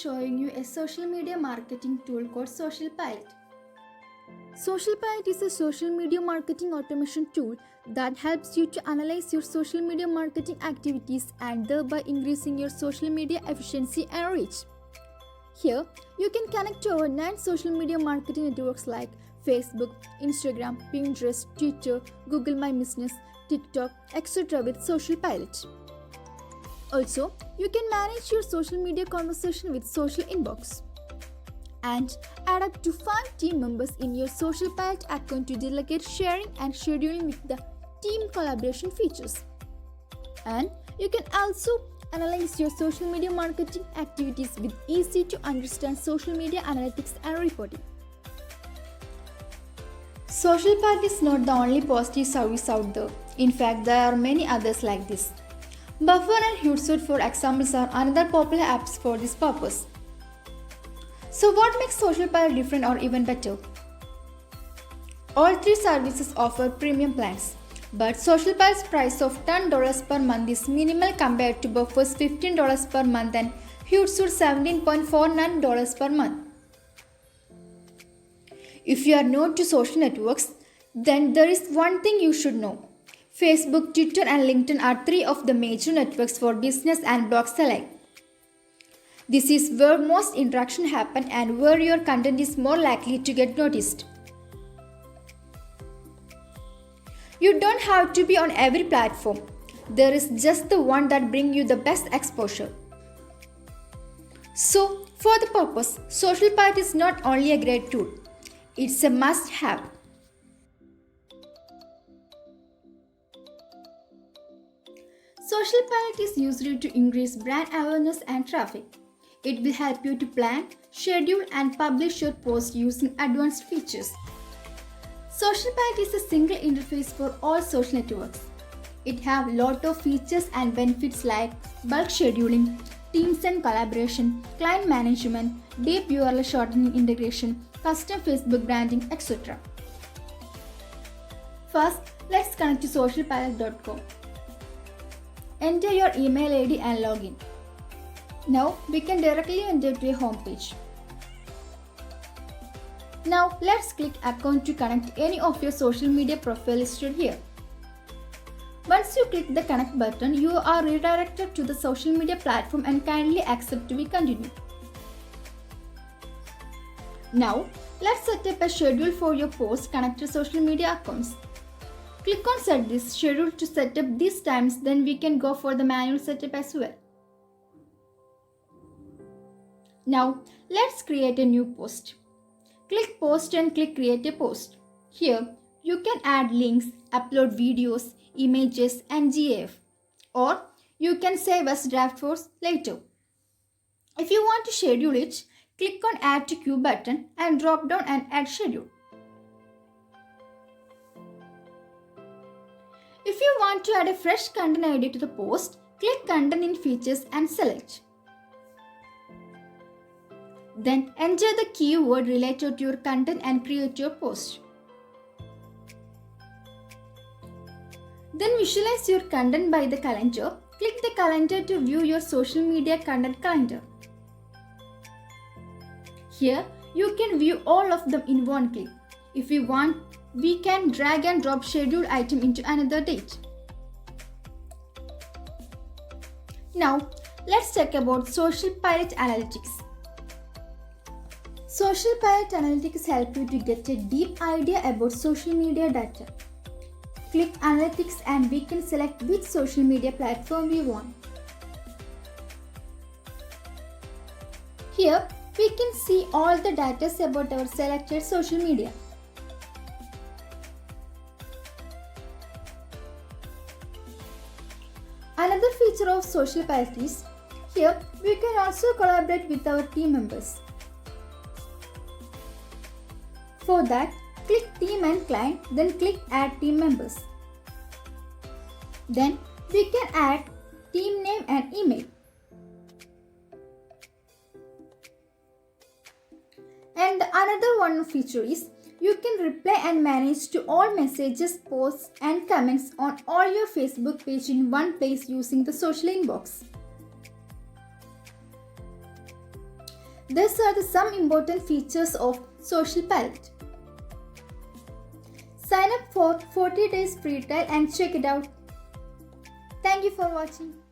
showing you a social media marketing tool called socialpilot. Socialpilot is a social media marketing automation tool that helps you to analyze your social media marketing activities and thereby increasing your social media efficiency and reach. Here, you can connect to over 9 social media marketing networks like Facebook, Instagram, Pinterest, Twitter, Google My Business, TikTok, etc. with socialpilot. Also, you can manage your social media conversation with social inbox and add up to 5 team members in your socialpilot account to delegate sharing and scheduling with the team collaboration features. And you can also analyze your social media marketing activities with easy to understand social media analytics and reporting. Socialpilot is not the only positive service out there. In fact, there are many others like this. Buffer and Hootsuite, for examples, are another popular apps for this purpose. So what makes socialpilot different or even better? All 3 services offer premium plans, but socialpilot's price of $10 per month is minimal compared to Buffer's $15 per month and Hootsuite's $17.49 per month. If you are new to social networks, then there is one thing you should know. Facebook, Twitter and LinkedIn are 3 of the major networks for business and blogs alike. This is where most interaction happen and where your content is more likely to get noticed. You don't have to be on every platform. There is just the one that brings you the best exposure. So, for the purpose, socialpilot is not only a great tool, it's a must-have. Socialpilot is used to increase brand awareness and traffic. It will help you to plan, schedule and publish your posts using advanced features. Socialpilot is a single interface for all social networks. It has a lot of features and benefits like bulk scheduling, teams and collaboration, client management, deep URL shortening integration, custom Facebook branding, etc. First, let's connect to socialpilot.com. Enter your email ID and login. Now we can directly enter to a homepage. Now let's click account to connect any of your social media profile listed here. Once you click the connect button, you are redirected to the social media platform and kindly accept to be continued. Now let's set up a schedule for your post connected social media accounts. Click on set this schedule to set up these times, then we can go for the manual setup as well. Now let's create a new post. Click post and click create a post. Here you can add links, upload videos, images and GIF, or you can save as draft for later. If you want to schedule it, click on add to queue button and drop down and add schedule. If you want to add a fresh content ID to the post, click content in features and select. Then enter the keyword related to your content and create your post. Then visualize your content by the calendar. Click the calendar to view your social media content calendar. Here you can view all of them in one click. If you want, we can drag and drop scheduled item into another date. Now let's talk about socialpilot analytics. Socialpilot analytics help you to get a deep idea about social media data. Click analytics and we can select which social media platform we want. Here we can see all the data about our selected social media. Another feature of socialpilot is, here we can also collaborate with our team members. For that, click team and client, then click add team members. Then we can add team name and email. And another one feature is, you can reply and manage to all messages, posts and comments on all your Facebook page in one place using the social inbox. These are some important features of socialpilot. Sign up for 40 days free trial and check it out. Thank you for watching.